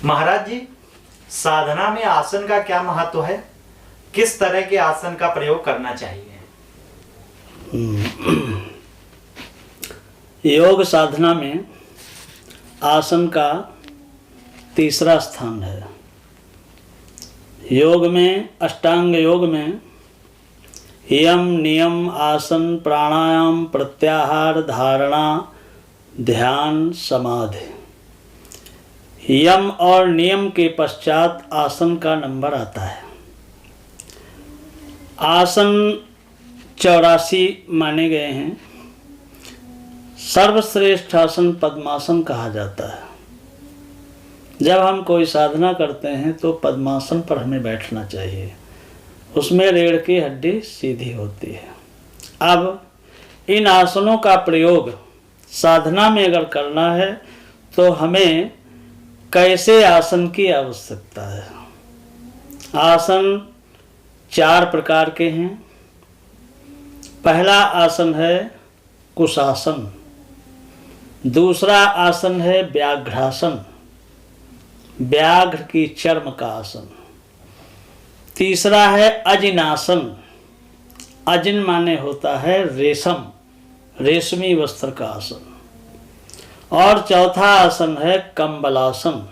महाराज जी, साधना में आसन का क्या महत्व है? किस तरह के आसन का प्रयोग करना चाहिए? योग साधना में आसन का तीसरा स्थान है। योग में, अष्टांग योग में यम, नियम, आसन, प्राणायाम, प्रत्याहार, धारणा, ध्यान, समाधि। यम और नियम के पश्चात आसन का नंबर आता है। आसन 84 माने गए हैं। सर्वश्रेष्ठ आसन पद्मासन कहा जाता है। जब हम कोई साधना करते हैं तो पद्मासन पर हमें बैठना चाहिए। उसमें रीढ़ की हड्डी सीधी होती है। अब इन आसनों का प्रयोग साधना में अगर करना है तो हमें कैसे आसन की आवश्यकता है? आसन 4 प्रकार के हैं। पहला आसन है कुशासन, दूसरा आसन है व्याघ्रासन, व्याघ्र की चर्म का आसन। तीसरा है अजिनासन, अजिन माने होता है रेशम, रेशमी वस्त्र का आसन। और चौथा आसन है कंबलासन,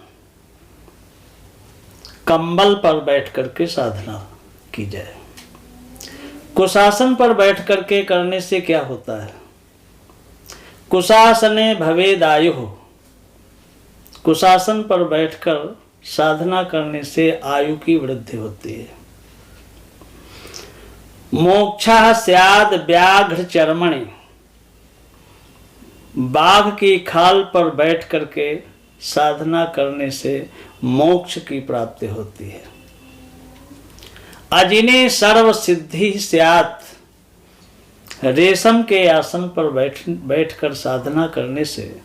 कंबल पर बैठ करके साधना की जाए। कुशासन पर बैठ करके करने से क्या होता है? कुशासने भवेदायुः, कुशासन पर बैठकर साधना करने से आयु की वृद्धि होती है। मोक्षः स्याद् व्याघ्र चर्मणि, बाघ की खाल पर बैठ करके साधना करने से मोक्ष की प्राप्ति होती है। अजिने सर्व सिद्धि स्यात्, रेशम के आसन पर बैठकर साधना करने से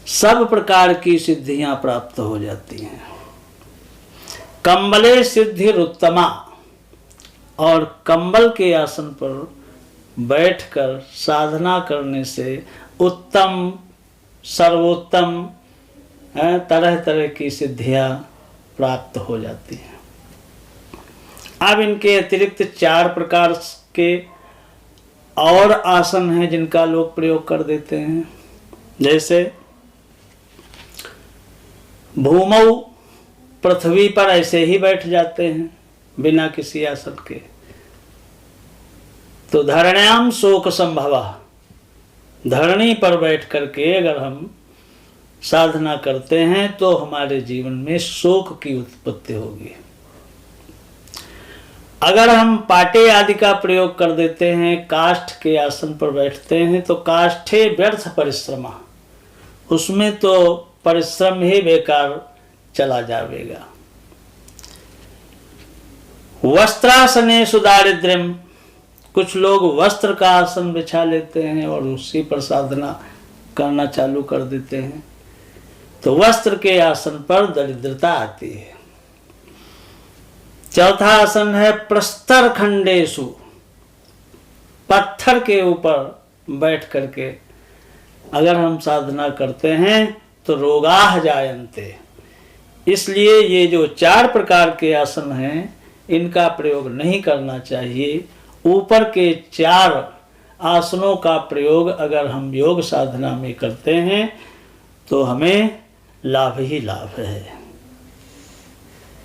सब प्रकार की सिद्धियां प्राप्त हो जाती हैं। कंबले सिद्धिरुत्तमा, और कंबल के आसन पर बैठकर साधना करने से उत्तम, सर्वोत्तम तरह तरह की सिद्धियां प्राप्त हो जाती हैं। अब इनके अतिरिक्त 4 प्रकार के और आसन हैं जिनका लोग प्रयोग कर देते हैं। जैसे भूमौ, पृथ्वी पर ऐसे ही बैठ जाते हैं बिना किसी आसन के। तो धरण्याम शोक संभवा, धरणी पर बैठ करके अगर हम साधना करते हैं तो हमारे जीवन में शोक की उत्पत्ति होगी। अगर हम पाटे आदि का प्रयोग कर देते हैं, काष्ठ के आसन पर बैठते हैं, तो काष्ठे व्यर्थ परिश्रमा, उसमें तो परिश्रम ही बेकार चला जाएगा। वस्त्रासनेषु दारिद्र्यम, कुछ लोग वस्त्र का आसन बिछा लेते हैं और उसी पर साधना करना चालू कर देते हैं, तो वस्त्र के आसन पर दरिद्रता आती है। चौथा आसन है प्रस्तर खंडेषु, पत्थर के ऊपर बैठ करके अगर हम साधना करते हैं तो रोगाः जायन्ते। इसलिए ये जो 4 प्रकार के आसन हैं इनका प्रयोग नहीं करना चाहिए। ऊपर के 4 आसनों का प्रयोग अगर हम योग साधना में करते हैं तो हमें लाभ ही लाभ है।